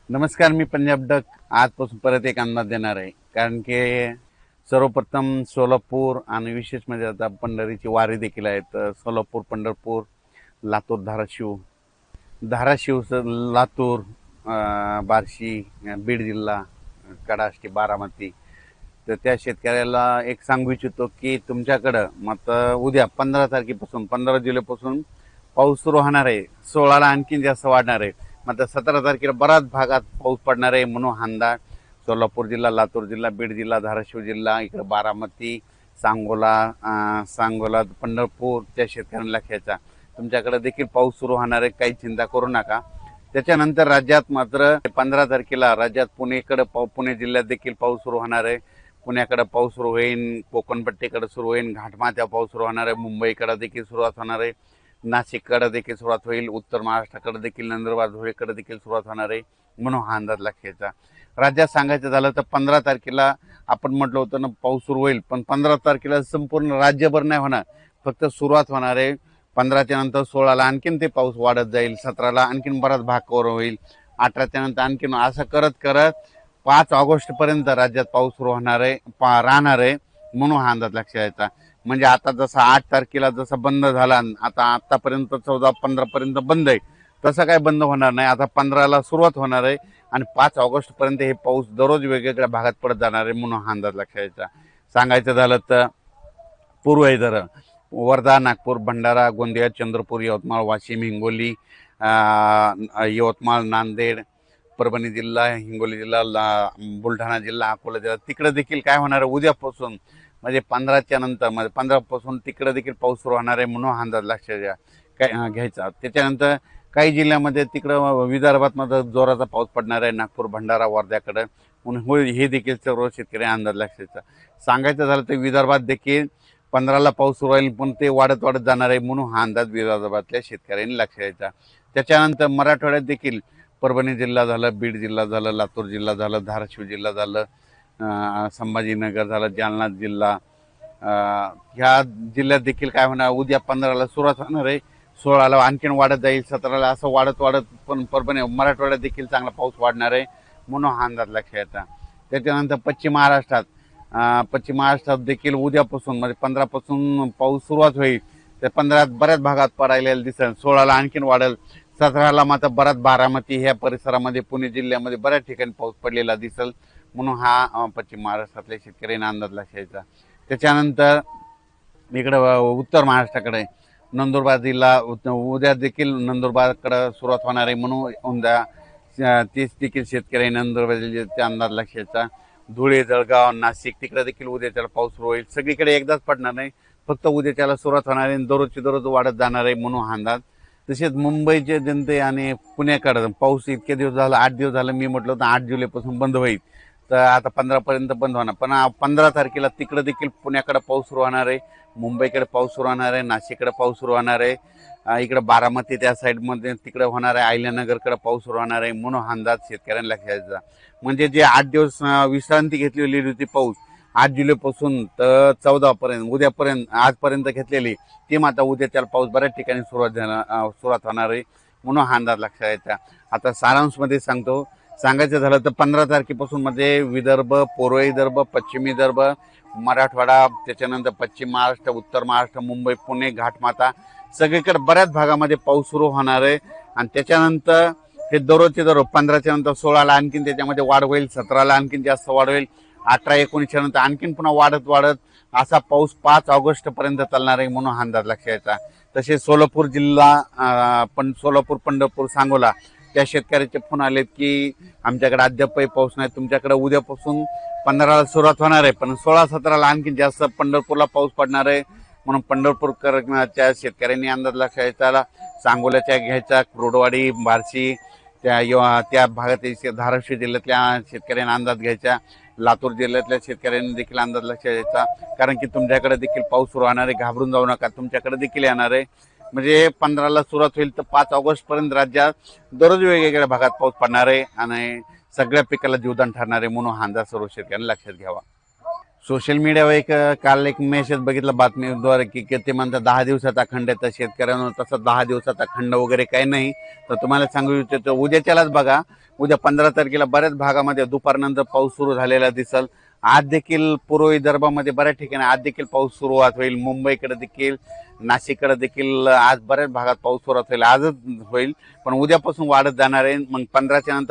नमस्कार, मी पंजाब डक आजपासून परत एक अंदाज देणार आहे. कारण की सर्वप्रथम सोलापूर आणि विशेष म्हणजे आता पंढरीची वारी देखील आहे. तर सोलापूर, पंढरपूर, लातूर, धाराशिव, लातूर, बार्शी, बीड जिल्हा, कडाष्टी, बारामती. तर त्या शेतकऱ्याला एक सांगू इच्छितो की तुमच्याकडं मग उद्या 15 तारखेपासून 15 जुलैपासून पाऊस सुरू होणार आहे. 16ला आणखीन जास्त वाढणार आहे. मग 17 तारखेला बऱ्याच भागात पाऊस पडणार आहे म्हणून अंदाज. सोलापूर जिल्हा, लातूर जिल्हा, बीड जिल्हा, धाराशिव जिल्हा, इकडे बारामती, सांगोला, पंढरपूर त्या शेतकऱ्यांना लक्षायचा तुमच्याकडे देखील पाऊस सुरू होणार आहे. काही चिंता करू नका. त्याच्यानंतर राज्यात मात्र 15 तारखेला राज्यात पुणे जिल्ह्यात देखील पाऊस सुरू होणार आहे. पुण्याकडे पाऊस सुरू होईल, कोकणपट्टीकडे सुरू होईल, घाटमाथ्या पाऊस सुरू होणार आहे, मुंबईकडे देखील सुरुवात होणार आहे, नाशिककडे देखील सुरुवात होईल, उत्तर महाराष्ट्राकडे देखील, नंदुरबार, धुळेकडे देखील सुरुवात होणार आहे म्हणून हा अंदाज लक्षायचा. राज्यात सांगायचं झालं तर 15 तारखेला आपण म्हटलं होतं ना पाऊस सुरू होईल, पण 15 तारखेला संपूर्ण राज्यभर नाही होणार, फक्त सुरुवात होणार आहे. 15च्या नंतर 16ला आणखीन ते पाऊस वाढत जाईल, 17ला आणखीन बराच भाग कव्हर होईल, 18च्या नंतर आणखीन असं करत करत 5 ऑगस्टपर्यंत राज्यात पाऊस सुरू होणार आहे, राहणार आहे म्हणून हा अंदाज लक्षात यायचा. म्हणजे आता जसा 8 तारखेला जसा बंद झाला, आता आतापर्यंत 14-15 पर्यंत बंद आहे, तसं काय बंद होणार नाही. आता 15ला सुरुवात होणार आहे आणि 5 ऑगस्टपर्यंत हे पाऊस दररोज वेगवेगळ्या भागात पडत जाणार आहे म्हणून हा अंदाज लक्षात यायचा. सांगायचं झालं तर पूर्व धरण वर्धा, नागपूर, भंडारा, गोंदिया, चंद्रपूर, यवतमाळ, वाशिम, हिंगोली, यवतमाळ, नांदेड, परभणी जिल्हा, हिंगोली जिल्हा, बुलढाणा जिल्हा, अकोला जिल्हा, तिकडे देखील काय होणार आहे उद्यापासून म्हणजे 15च्या नंतर म्हणजे 15पासून तिकडे देखील पाऊस सुरू होणार आहे म्हणून अंदाज लक्षात घ्यायचा. त्याच्यानंतर काही जिल्ह्यामध्ये तिकडं विदर्भात मध्ये जोराचा पाऊस पडणार आहे, नागपूर, भंडारा, वर्ध्याकडे म्हणून हे देखील सर्व शेतकरी अंदाज लक्षात. सांगायचं झालं तर विदर्भात देखील 15ला पाऊस सुरू होईल, पण ते वाढत वाढत जाणार आहे म्हणून हा अंदाज विदर्भातल्या शेतकऱ्यांनी लक्षात घ्यायचा. त्याच्यानंतर मराठवाड्यात देखील परभणी जिल्हा झालं, बीड जिल्हा झालं, लातूर जिल्हा झालं, धाराशिव जिल्हा झालं, संभाजीनगर झालं, जालना जिल्हा, ह्या जिल्ह्यात देखील काय होणार उद्या 15ला सुरुवात होणार आहे, 16ला आणखीन वाढत जाईल, 17ला असं वाढत वाढत पण परभणी मराठवाड्यात देखील चांगला पाऊस वाढणार आहे म्हणून हा अंदाज लक्षात येतात. त्याच्यानंतर पश्चिम महाराष्ट्रात देखील उद्यापासून म्हणजे 15पासून पाऊस सुरुवात होईल. तर 15 बऱ्याच भागात पडायला दिसेल, 16ला आणखीन वाढेल, 17ला मात्र बराच बारामती ह्या परिसरामध्ये, पुणे जिल्ह्यामध्ये बऱ्याच ठिकाणी पाऊस पडलेला दिसेल म्हणून हा पश्चिम महाराष्ट्रातल्या शेतकऱ्यांना अंदाज लक्षायचा. त्याच्यानंतर इकडं उत्तर महाराष्ट्राकडे नंदुरबार जिल्हा उद्या देखील नंदुरबारकडे सुरुवात होणार आहे म्हणून उद्या तेच देखील शेतकरी नंदुरबार जिल्ह्याचा अंदाज लक्षायचा. धुळे, जळगाव, नाशिक तिकडे देखील उद्याच्याला पाऊस सुरू होईल. सगळीकडे एकदाच पडणार नाही, फक्त उद्याच्याला सुरुवात होणार आहे, दररोजची दररोज वाढत जाणार आहे म्हणून हा अंदाज. तसेच मुंबईचे जनते आणि पुण्याकडे पाऊस इतके दिवस झाला, 8 दिवस झालं मी म्हटलं होतं 8 जुलैपासून बंद होईल, तर आता 15पर्यंत बंद होणार, पण 15 तारखेला तिकडे देखील पुण्याकडे पाऊस सुरू होणार आहे, मुंबईकडे पाऊस सुरू होणार आहे, नाशिककडे पाऊस सुरू होणार आहे, इकडे बारामती त्या साईडमध्ये तिकडे होणार आहे, अहिल्यानगरकडे पाऊस सुरू होणार आहे म्हणून हा अंदाज शेतकऱ्यांना लक्षात. म्हणजे जे 8 दिवस विश्रांती घेतलेली होती पाऊस 8 जुलैपासून तर 14पर्यंत उद्यापर्यंत आजपर्यंत घेतलेली ती मात्र उद्याच्या पाऊस बऱ्याच ठिकाणी सुरुवात होणार आहे म्हणून हा अंदाज लक्षात येतात. आता सारांशमध्ये सांगायचं झालं तर 15 तारखेपासून मध्ये विदर्भ, पूर्व विदर्भ, पश्चिम विदर्भ, मराठवाडा, त्याच्यानंतर पश्चिम महाराष्ट्र, उत्तर महाराष्ट्र, मुंबई, पुणे, घाटमाथा सगळीकडे बऱ्याच भागामध्ये पाऊस सुरू होणार आहे. आणि त्याच्यानंतर हे दररोजचे दररोज 15च्या नंतर 16ला आणखीन त्याच्यामध्ये वाढ होईल, 17ला आणखीन जास्त वाढ होईल, 18-19च्या नंतर आणखीन पुन्हा वाढत वाढत असा पाऊस 5 ऑगस्टपर्यंत चालणार आहे म्हणून अंदाज लक्षात यायचा. तसेच सोलापूर जिल्हा, सोलापूर, पंढरपूर, सांगोला त्या शेतकऱ्याचे फोन आलेत की आमच्याकडे अद्यापही पाऊस नाही, तुमच्याकडे उद्यापासून 15ला सुरुवात होणार आहे, पण 16-17ला आणखी जास्त पंढरपूरला पाऊस पडणार आहे म्हणून पंढरपूरच्या शेतकऱ्यांनी अंदाज लक्षात घ्यायचा. सांगोल्याच्या घ्यायचा, कुर्डवाडी, बार्शी त्या भागातील धाराशिव जिल्ह्यातल्या शेतकऱ्यांना अंदाज घ्यायचा, लातूर जिल्ह्यातल्या शेतकऱ्यांनी देखील अंदाज लक्षात घ्यायचा. कारण की तुमच्याकडे देखील पाऊस सुरू होणार आहे, घाबरून जाऊ नका, तुमच्याकडे देखील येणार आहे. म्हणजे 15ला सुरुवात होईल तर 5 ऑगस्टपर्यंत राज्यात दररोज वेगवेगळ्या भागात पाऊस पडणार आहे आणि सगळ्या पिकाला जीवदान ठरणार आहे म्हणून हा अंदाज सर्व शेतकऱ्यांनी लक्षात घ्यावा. सोशल मीडियावर काल एक मेसेज बघितला बातमीद्वारे की ते म्हणतात 10 दिवसाचा खंड आहे. तर शेतकऱ्यांना तसं 10 दिवसाचा खंड वगैरे काही नाही. तर तुम्हाला सांगू इच्छितो उद्याच्यालाच बघा, उद्या 15 तारखेला बऱ्याच भागामध्ये दुपारनंतर पाऊस सुरू झालेला दिसल. आज देखील पूर्व विदर्भामध्ये बऱ्याच ठिकाणी आज देखील पाऊस सुरुवात होईल. मुंबईकडे देखील, नाशिककडे देखील आज बऱ्याच भागात पाऊस सुरुवात होईल. आजच होईल, पण उद्यापासून वाढत जाणार आहे. मग 15च्या नंतर